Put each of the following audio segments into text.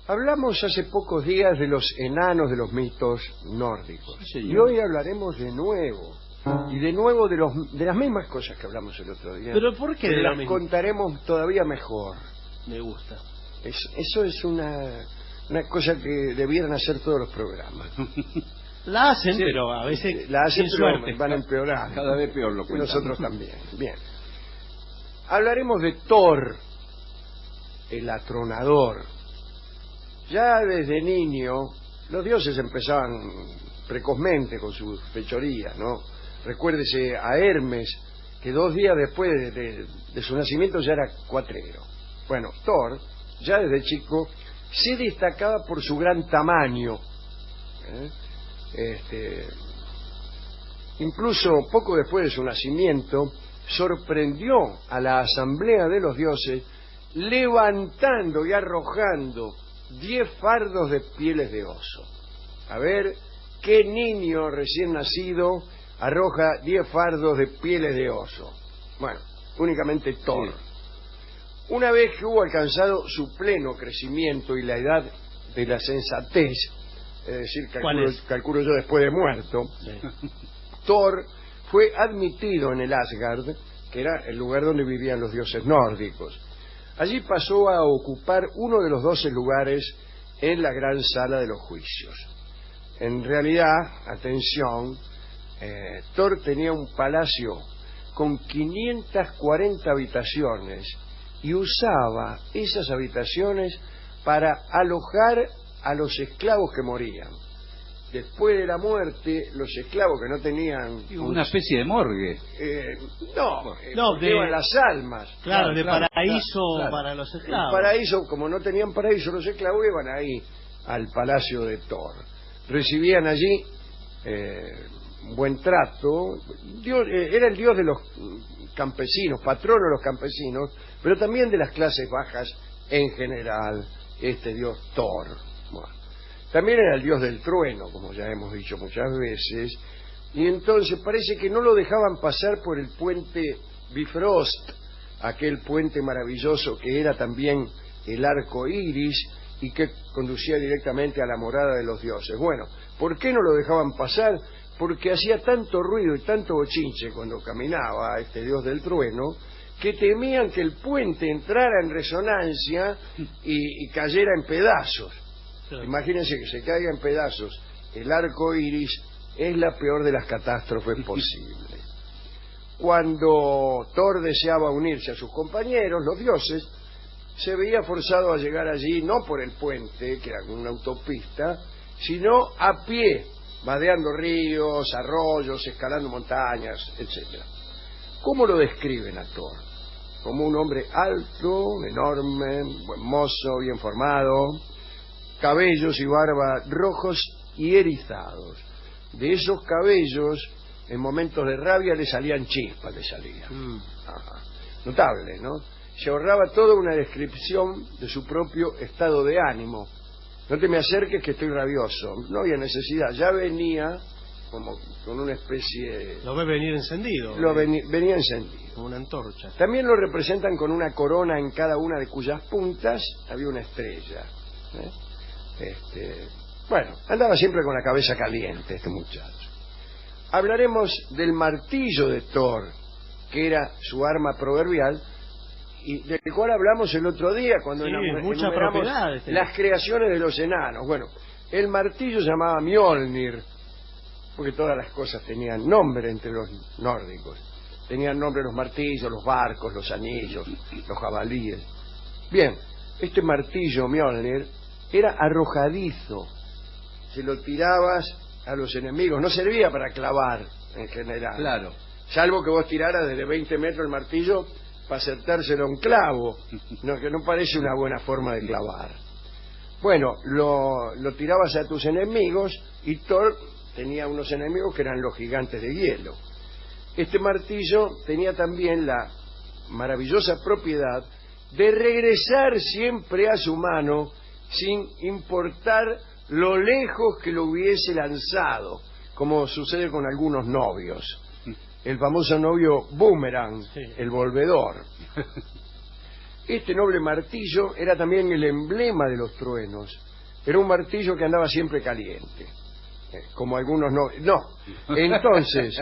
Hablamos hace pocos días de los enanos de los mitos nórdicos. Sí, y hoy hablaremos de nuevo. Y de nuevo de las mismas cosas que hablamos el otro día. ¿Pero por qué de lo las mismo? contaremos todavía mejor. Me gusta. Eso es una cosa que debieran hacer todos los programas. La hacen, Sí, pero a veces la hacen, sin pero suerte. van a empeorar. Cada vez peor lo Y cuentan. nosotros también. Bien. Hablaremos de Thor, el atronador. Ya desde niño, los dioses empezaban precozmente con sus fechorías, ¿no? Recuérdese a Hermes, que 2 días después de su nacimiento ya era cuatrero. Bueno, Thor, ya desde chico, se destacaba por su gran tamaño. Incluso poco después de su nacimiento, sorprendió a la asamblea de los dioses levantando y arrojando 10 fardos de pieles de oso. A ver, ¿qué niño recién nacido arroja 10 fardos de pieles de oso? Bueno, únicamente Thor. Sí. Una vez que hubo alcanzado su pleno crecimiento y la edad de la sensatez, es decir, calculo yo después de muerto, sí. Thor fue admitido en el Asgard, que era el lugar donde vivían los dioses nórdicos. Allí pasó a ocupar uno de los 12 lugares en la gran sala de los juicios. En realidad, atención, Thor tenía un palacio con 540 habitaciones y usaba esas habitaciones para alojar a los esclavos que morían. Después de la muerte, los esclavos que no tenían... Una especie de morgue. Llevan las almas. Claro, paraíso claro. Para los esclavos. El paraíso, como no tenían paraíso, los esclavos iban ahí al palacio de Thor. Recibían allí buen trato. Era el dios de los campesinos, patrono de los campesinos, pero también de las clases bajas en general, este dios Thor. Bueno. También era el dios del trueno, como ya hemos dicho muchas veces, y entonces parece que no lo dejaban pasar por el puente Bifrost, aquel puente maravilloso que era también el arco iris y que conducía directamente a la morada de los dioses. Bueno, ¿por qué no lo dejaban pasar? Porque hacía tanto ruido y tanto bochinche cuando caminaba este dios del trueno, que temían que el puente entrara en resonancia y cayera en pedazos. Claro. Imagínense que se caiga en pedazos el arco iris, es la peor de las catástrofes posibles. Cuando Thor deseaba unirse a sus compañeros, los dioses, se veía forzado a llegar allí no por el puente, que era una autopista, sino a pie, vadeando ríos, arroyos, escalando montañas, etc. ¿Cómo lo describen a Thor? Como un hombre alto, enorme, buen mozo, bien formado, cabellos y barba rojos y erizados. De esos cabellos, en momentos de rabia, le salían chispas, Notable, ¿no? Se ahorraba toda una descripción de su propio estado de ánimo. No te me acerques que estoy rabioso. No había necesidad, ya venía como con una especie... Lo ve venir encendido. Venía encendido. Como una antorcha. También lo representan con una corona en cada una de cuyas puntas había una estrella. Bueno, andaba siempre con la cabeza caliente este muchacho. Hablaremos del martillo de Thor, que era su arma proverbial, y del cual hablamos el otro día cuando enumeramos las creaciones de los enanos. Bueno, el martillo se llamaba Mjolnir, porque todas las cosas tenían nombre entre los nórdicos. Tenían nombre los martillos, los barcos, los anillos, los jabalíes. Bien, este martillo Mjolnir era arrojadizo. Se lo tirabas a los enemigos. No servía para clavar, en general. Claro. Salvo que vos tiraras desde 20 metros el martillo para acertárselo a un clavo. No, que no parece una buena forma de clavar. Bueno, lo tirabas a tus enemigos y Thor tenía unos enemigos que eran los gigantes de hielo. Este martillo tenía también la maravillosa propiedad de regresar siempre a su mano sin importar lo lejos que lo hubiese lanzado, como sucede con algunos novios. El famoso novio boomerang, sí. El volvedor. Este noble martillo era también el emblema de los truenos. Era un martillo que andaba siempre caliente. Como algunos no. No. Entonces,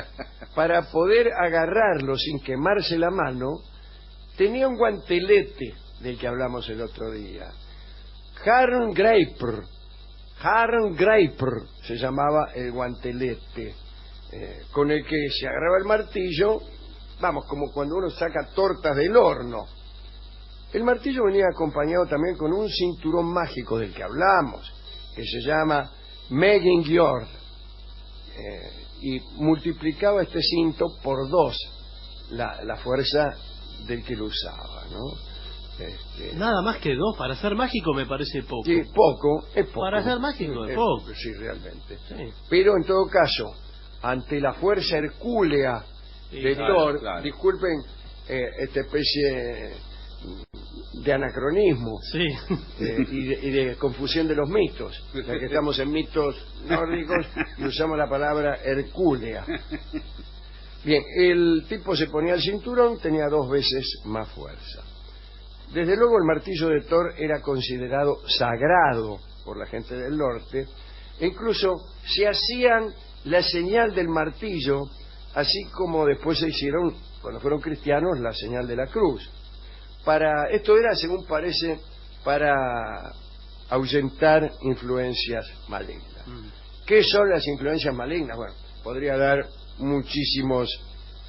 para poder agarrarlo sin quemarse la mano, tenía un guantelete del que hablamos el otro día. Harngreipr se llamaba el guantelete, con el que se agarraba el martillo, vamos, como cuando uno saca tortas del horno. El martillo venía acompañado también con un cinturón mágico del que hablamos, que se llama Megingjord, y multiplicaba este cinto por 2 la fuerza del que lo usaba, ¿no? Nada más que 2, para ser mágico me parece poco. Sí, poco, es poco. Para ser mágico es poco. Sí, realmente. Sí. Pero en todo caso, ante la fuerza hercúlea de Thor, claro. Disculpen esta especie de anacronismo, sí. Y de confusión de los mitos, ya que estamos en mitos nórdicos y usamos la palabra hercúlea. Bien, el tipo se ponía el cinturón, tenía 2 veces más fuerza. Desde luego el martillo de Thor era considerado sagrado por la gente del norte, e incluso se hacían la señal del martillo, así como después se hicieron, cuando fueron cristianos, la señal de la cruz. Esto era, según parece, para ahuyentar influencias malignas. ¿Qué son las influencias malignas? Bueno, podría dar muchísimos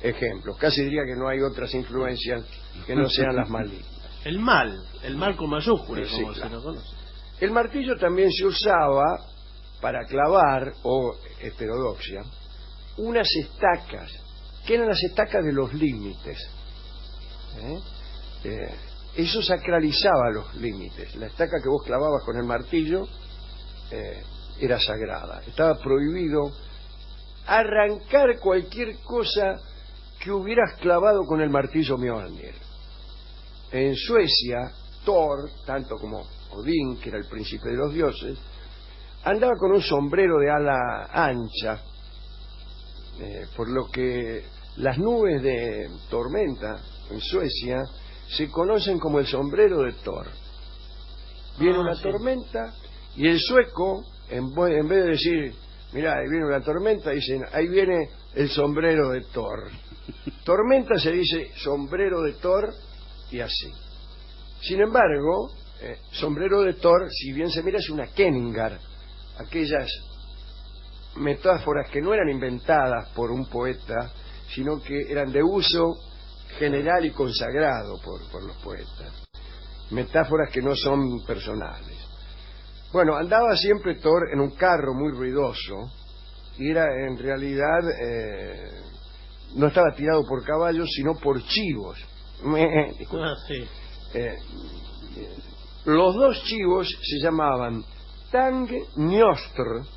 ejemplos. Casi diría que no hay otras influencias que no sean las malignas. El mal con mayúsculas, sí, como claro. se lo conoce. El martillo también se usaba para clavar, o heterodoxia, unas estacas, que eran las estacas de los límites. Eso sacralizaba los límites. La estaca que vos clavabas con el martillo era sagrada. Estaba prohibido arrancar cualquier cosa que hubieras clavado con el martillo Mjolnir. En Suecia, Thor, tanto como Odín, que era el príncipe de los dioses, andaba con un sombrero de ala ancha, por lo que las nubes de tormenta en Suecia se conocen como el sombrero de Thor. Viene una tormenta y el sueco, en vez de decir, mirá, ahí viene una tormenta, dicen, ahí viene el sombrero de Thor. Tormenta se dice sombrero de Thor y así. Sin embargo, sombrero de Thor, si bien se mira, es una Kenningar, aquellas metáforas que no eran inventadas por un poeta, sino que eran de uso general y consagrado por los poetas. Metáforas que no son personales. Bueno, andaba siempre Thor en un carro muy ruidoso y era en realidad no estaba tirado por caballos sino por chivos. Sí. Los 2 chivos se llamaban Tang Njostr.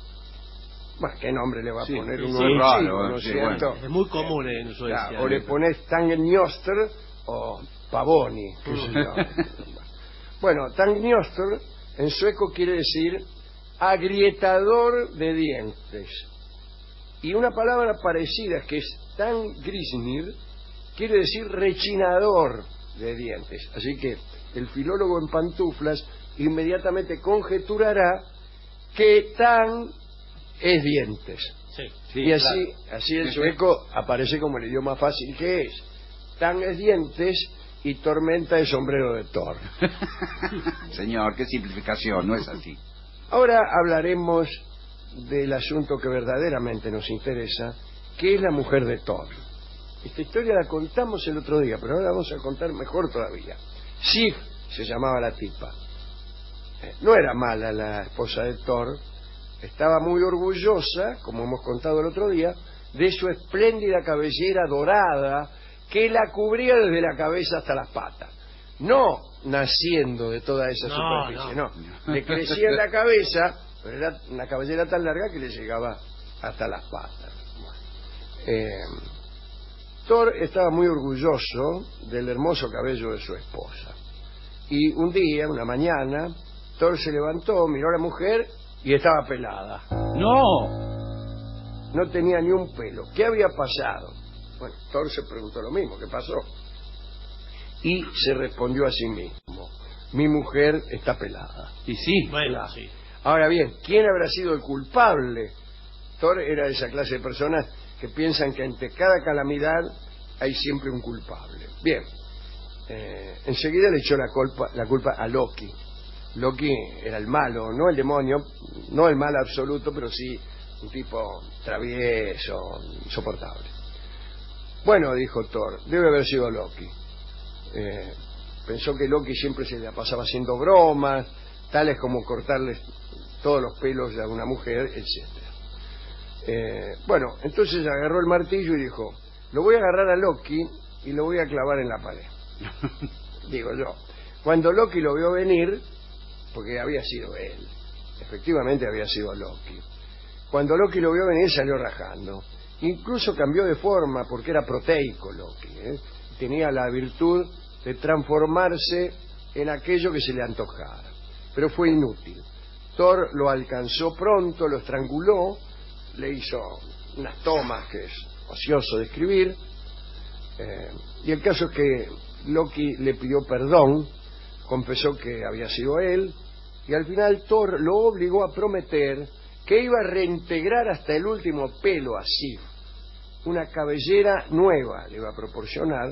Bueno, ¿qué nombre le va a poner uno de los chivos, ¿no es cierto? Es muy común en Suecia. Claro, o le pones Tang Njostr o Pavoni. Bueno, Tang Njostr en sueco quiere decir agrietador de dientes. Y una palabra parecida, que es Tanngrisnir, quiere decir rechinador de dientes. Así que el filólogo en pantuflas inmediatamente conjeturará que tan es dientes. Sí, y así el sueco aparece como el idioma fácil que es. Tan es dientes y tormenta es sombrero de Thor. Señor, qué simplificación, no es así. Ahora hablaremos del asunto que verdaderamente nos interesa, que es la mujer de Thor. Esta historia la contamos el otro día, pero ahora vamos a contar mejor todavía. Sif se llamaba la tipa. No era mala la esposa de Thor, estaba muy orgullosa, como hemos contado el otro día, de su espléndida cabellera dorada que la cubría desde la cabeza hasta las patas. No naciendo de toda esa superficie, no. Le crecía en la cabeza, pero era una cabellera tan larga que le llegaba hasta las patas. Thor estaba muy orgulloso del hermoso cabello de su esposa. Y un día, una mañana, Thor se levantó, miró a la mujer y estaba pelada. ¡No! No tenía ni un pelo. ¿Qué había pasado? Bueno, Thor se preguntó lo mismo, ¿qué pasó? y se respondió a sí mismo: mi mujer está pelada. Y sí. Bueno, sí. Ahora bien, ¿quién habrá sido el culpable? Thor era de esa clase de personas que piensan que ante cada calamidad hay siempre un culpable. Bien, enseguida le echó la culpa a Loki. Loki era el malo, no el demonio, no el mal absoluto, pero sí un tipo travieso, insoportable. Bueno, dijo Thor, debe haber sido Loki. Pensó que Loki siempre se la pasaba haciendo bromas, tales como cortarle todos los pelos a una mujer, etcétera. Bueno, entonces agarró el martillo y dijo: lo voy a agarrar a Loki y lo voy a clavar en la pared. Digo yo. Cuando Loki lo vio venir, porque había sido él, efectivamente había sido Loki. Cuando Loki lo vio venir, salió rajando. Incluso cambió de forma, porque era proteico Loki, tenía la virtud de transformarse en aquello que se le antojara. Pero fue inútil. Thor lo alcanzó pronto, lo estranguló, le hizo unas tomas que es ocioso describir, y el caso es que Loki le pidió perdón, confesó que había sido él, y al final Thor lo obligó a prometer que iba a reintegrar hasta el último pelo a Sif. Una cabellera nueva le iba a proporcionar,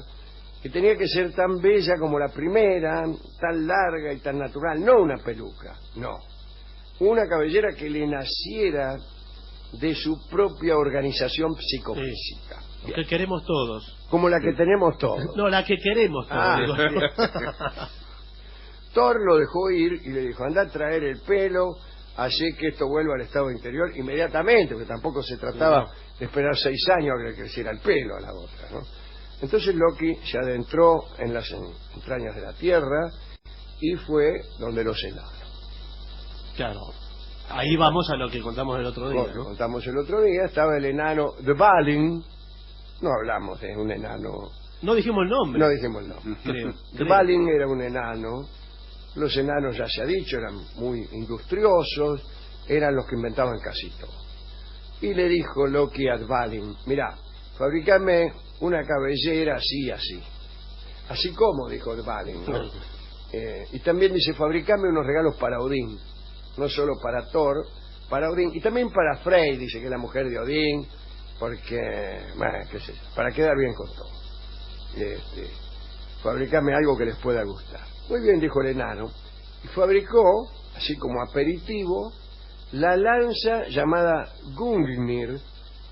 que tenía que ser tan bella como la primera, tan larga y tan natural, no una peluca, no. Una cabellera que le naciera de su propia organización psicofísica. Sí, que queremos todos. Como la que tenemos todos. No, la que queremos todos. Digo. Thor lo dejó ir y le dijo: anda a traer el pelo, así que esto vuelva al estado interior inmediatamente, porque tampoco se trataba de esperar 6 años a que le creciera el pelo a la otra, ¿no? Entonces Loki se adentró en las entrañas de la tierra y fue donde los enanos. Claro. Ahí vamos a lo que contamos el otro día, Bueno, ¿no? contamos el otro día, estaba el enano Dvalin. No hablamos de un enano. No dijimos el nombre. No dijimos el nombre. Creo. Dvalin era un enano. Los enanos, ya se ha dicho, eran muy industriosos, eran los que inventaban casi todo. Y le dijo Loki a Dvalin: mirá, fabricame una cabellera así, así. Así como, dijo Dvalin, ¿no? Y también dice: fabricame unos regalos para Odín. No solo para Thor, para Odín, y también para Frey, dice que es la mujer de Odín, porque, bueno, qué sé yo, para quedar bien con todo. Fabricame algo que les pueda gustar. Muy bien, dijo el enano, y fabricó, así como aperitivo, la lanza llamada Gungnir,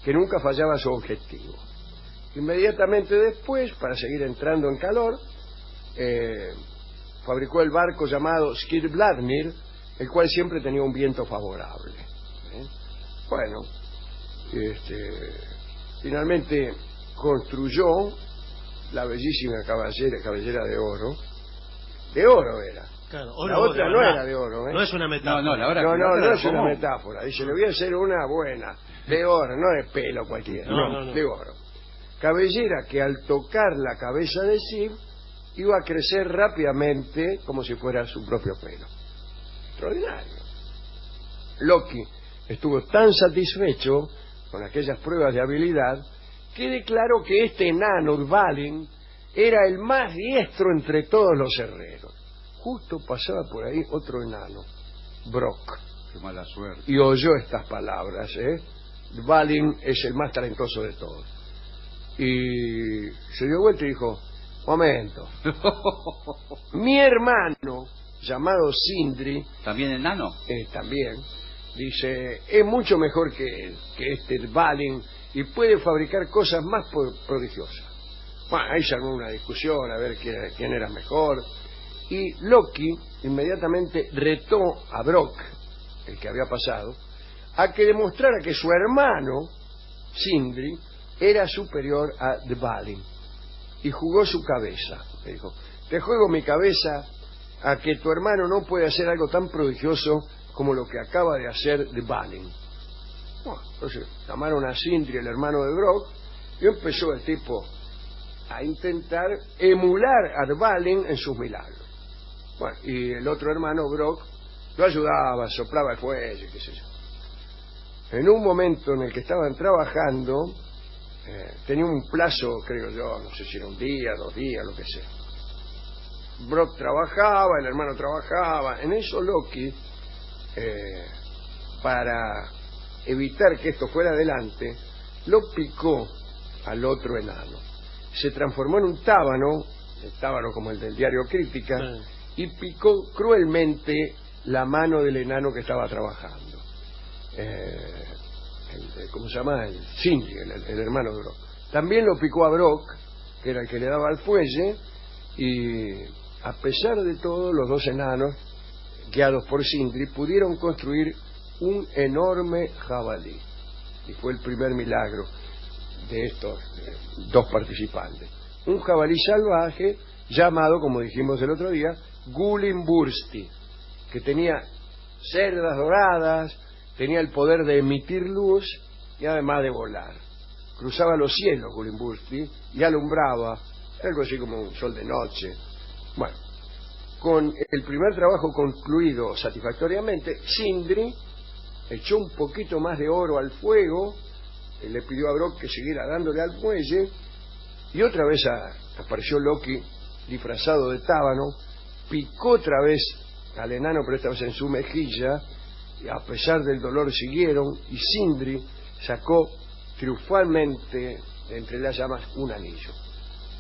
que nunca fallaba su objetivo. Inmediatamente después, para seguir entrando en calor, fabricó el barco llamado Skirbladnir, el cual siempre tenía un viento favorable. Bueno, finalmente construyó la bellísima cabellera de oro. De oro era. Claro, la otra no era de oro, No es una metáfora. No es una metáfora. Dice: le voy a hacer una buena, de oro, no de pelo cualquiera, no, de oro. Cabellera que al tocar la cabeza de Sif iba a crecer rápidamente como si fuera su propio pelo. Extraordinario. Loki estuvo tan satisfecho con aquellas pruebas de habilidad que declaró que este enano Dvalin era el más diestro entre todos los herreros. Justo pasaba por ahí otro enano, Brock. Qué mala suerte. Y oyó estas palabras, Dvalin es el más talentoso de todos. Y se dio vuelta y dijo: momento. Mi hermano, llamado Sindri, ¿también enano? También, dice, es mucho mejor que este Dvalin y puede fabricar cosas más prodigiosas. Bueno, ahí se armó una discusión a ver quién era mejor, y Loki inmediatamente retó a Brock, el que había pasado, a que demostrara que su hermano Sindri era superior a Dvalin, y jugó su cabeza. Le dijo: te juego mi cabeza a que tu hermano no puede hacer algo tan prodigioso como lo que acaba de hacer Dvalin. Bueno, entonces llamaron a Sindri, el hermano de Brock, y empezó el tipo a intentar emular a Dvalin en sus milagros. Bueno, y el otro hermano, Brock, lo ayudaba, soplaba el fuelle, qué sé yo. En un momento en el que estaban trabajando, tenía un plazo, creo yo, no sé si era un día, 2 días, lo que sea. Brock trabajaba, el hermano trabajaba. En eso Loki, para evitar que esto fuera adelante, lo picó al otro enano. Se transformó en un tábano, el tábano como el del diario Crítica, y picó cruelmente la mano del enano que estaba trabajando. ¿Cómo se llama? El Sindri, el hermano de Brock. También lo picó a Brock, que era el que le daba al fuelle, y a pesar de todo, los dos enanos, guiados por Sindri, pudieron construir un enorme jabalí. Y fue el primer milagro de estos dos participantes. Un jabalí salvaje llamado, como dijimos el otro día, Gulimbursti, que tenía cerdas doradas, tenía el poder de emitir luz y además de volar. Cruzaba los cielos Gulimbursti y alumbraba, algo así como un sol de noche. Bueno, con el primer trabajo concluido satisfactoriamente, Sindri echó un poquito más de oro al fuego, le pidió a Brock que siguiera dándole al muelle, y otra vez apareció Loki disfrazado de tábano, picó otra vez al enano, pero esta vez en su mejilla, y a pesar del dolor siguieron, y Sindri sacó triunfalmente de entre las llamas un anillo,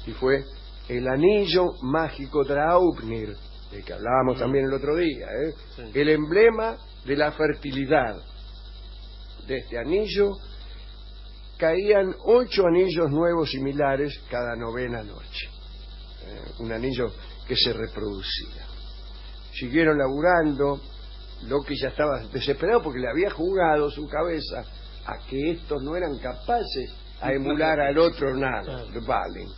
y fue el anillo mágico Draupnir, del que hablábamos también el otro día, Sí. El emblema de la fertilidad. De este anillo caían 8 anillos nuevos similares cada 9ª noche. Un anillo que se reproducía. Siguieron laburando. Loki ya estaba desesperado porque le había jugado su cabeza a que estos no eran capaces a emular al otro enano, Dvalin.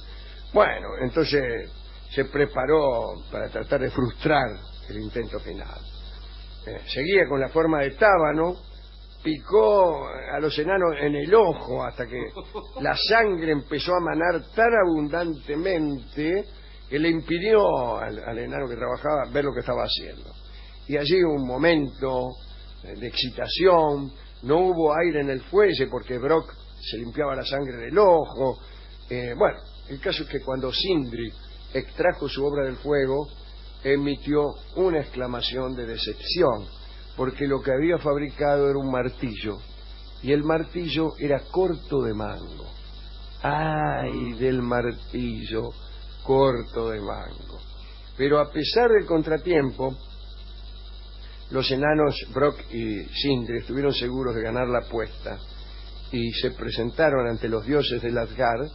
Bueno, entonces se preparó para tratar de frustrar el intento final. Seguía con la forma de tábano, picó a los enanos en el ojo hasta que la sangre empezó a manar tan abundantemente que le impidió al enano que trabajaba ver lo que estaba haciendo. Y allí un momento de excitación, no hubo aire en el fuelle porque Brock se limpiaba la sangre del ojo. Bueno, el caso es que cuando Sindri extrajo su obra del fuego, emitió una exclamación de decepción, porque lo que había fabricado era un martillo, y el martillo era corto de mango. ¡Ay, del martillo corto de mango! Pero a pesar del contratiempo, los enanos Brock y Sindri estuvieron seguros de ganar la apuesta y se presentaron ante los dioses del Asgard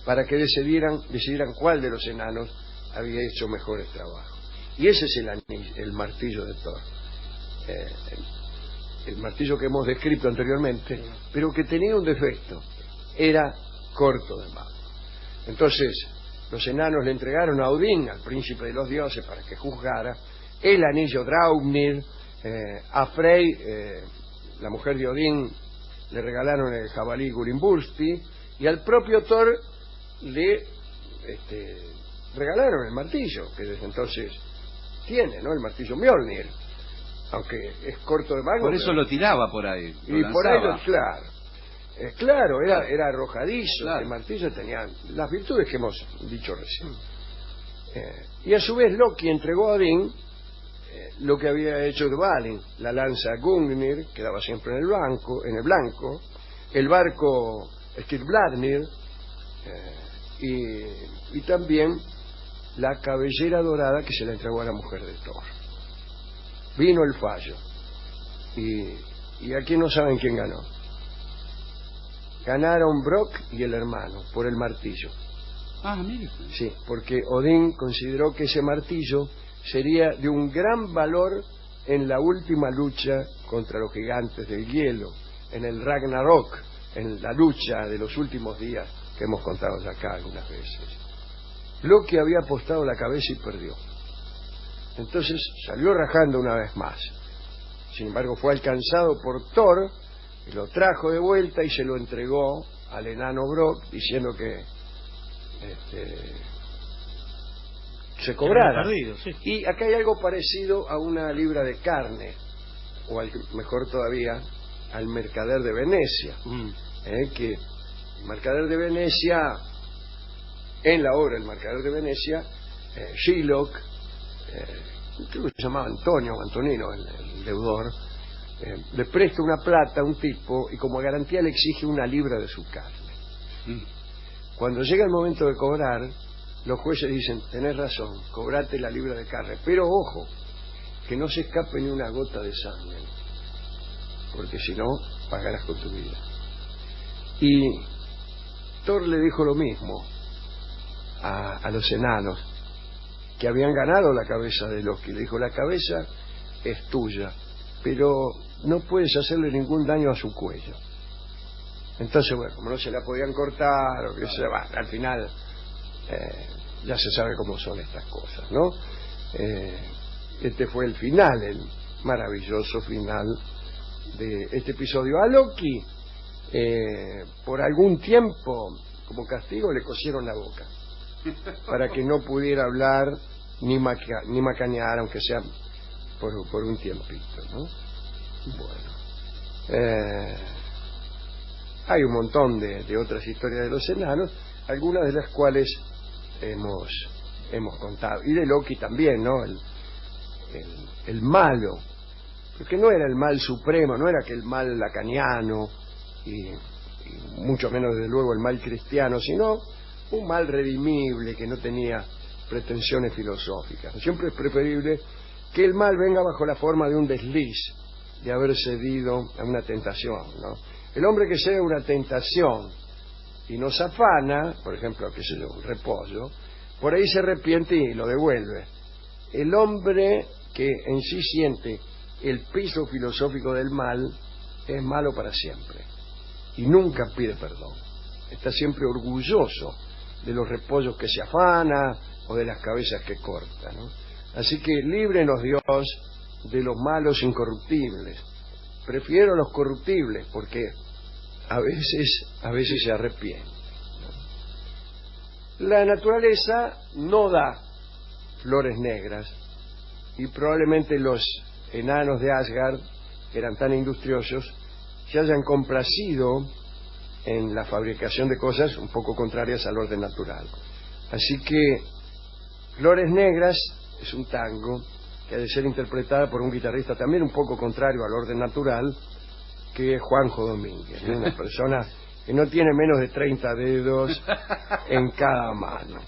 para que decidieran cuál de los enanos había hecho mejores trabajos. Y ese es el martillo de Thor. El martillo que hemos descrito anteriormente, pero que tenía un defecto: era corto de mango. Entonces los enanos le entregaron a Odín, al príncipe de los dioses, para que juzgara el anillo Draupnir. A Frey, la mujer de Odín, le regalaron el jabalí Gulimbursti, y al propio Thor le regalaron el martillo, que desde entonces tiene, ¿no? El martillo Mjolnir, aunque es corto de mango. Por eso lo tiraba por ahí. Y por ahí, claro, era arrojadizo. Claro. El martillo tenía las virtudes que hemos dicho recién. Y a su vez Loki entregó a Odín lo que había hecho Dvalin, la lanza Gungnir, que daba siempre en el blanco, el barco Skirbladnir, y también la cabellera dorada que se la entregó a la mujer de Thor. Vino el fallo, y aquí no saben quién ganó. Ganaron Brock y el hermano por el martillo. Mire. Sí, porque Odín consideró que ese martillo sería de un gran valor en la última lucha contra los gigantes del hielo, en el Ragnarok, en la lucha de los últimos días que hemos contado ya acá algunas veces. Loki había apostado la cabeza y perdió. Entonces salió rajando una vez más. Sin embargo, fue alcanzado por Thor, y lo trajo de vuelta y se lo entregó al enano Brock, diciendo que se cobrara. Perdido, sí. Y acá hay algo parecido a una libra de carne, o mejor todavía, al mercader de Venecia. Que el mercader de Venecia, en la obra El mercader de Venecia, Shylock creo que se llamaba Antonio o Antonino, el deudor, le presta una plata a un tipo y como garantía le exige 1 libra de su carne. Cuando llega el momento de cobrar, los jueces dicen, tenés razón, cobrate la libra de carne, pero ojo, que no se escape ni una gota de sangre, porque si no, pagarás con tu vida. Y Thor le dijo lo mismo a los enanos, que habían ganado la cabeza de Loki. Le dijo, la cabeza es tuya, pero no puedes hacerle ningún daño a su cuello. Entonces, bueno, como no se la podían cortar, o que sea, al final ya se sabe cómo son estas cosas, ¿no? Este fue el final, el maravilloso final de este episodio. A Loki, por algún tiempo, como castigo, le cosieron la boca, para que no pudiera hablar ni macanear, aunque sea por un tiempito, ¿no? Bueno, hay un montón de otras historias de los enanos, algunas de las cuales hemos contado, y de Loki también, ¿no? El malo, porque no era el mal supremo, no era que el mal lacaniano y mucho menos desde luego el mal cristiano, sino un mal redimible que no tenía pretensiones filosóficas. Siempre es preferible que el mal venga bajo la forma de un desliz, de haber cedido a una tentación, ¿no? El hombre que cede a una tentación y nos afana, por ejemplo, qué sé yo, un repollo, por ahí se arrepiente y lo devuelve. El hombre que en sí siente el peso filosófico del mal es malo para siempre y nunca pide perdón. Está siempre orgulloso de los repollos que se afana o de las cabezas que corta, ¿no? Así que líbrenos Dios de los malos incorruptibles. Prefiero los corruptibles porque a veces se arrepiente, ¿no? La naturaleza no da flores negras y probablemente los enanos de Asgard, que eran tan industriosos, se hayan complacido en la fabricación de cosas un poco contrarias al orden natural. Así que Flores Negras es un tango que ha de ser interpretada por un guitarrista también un poco contrario al orden natural, que es Juanjo Domínguez, ¿no? Una persona que no tiene menos de 30 dedos en cada mano.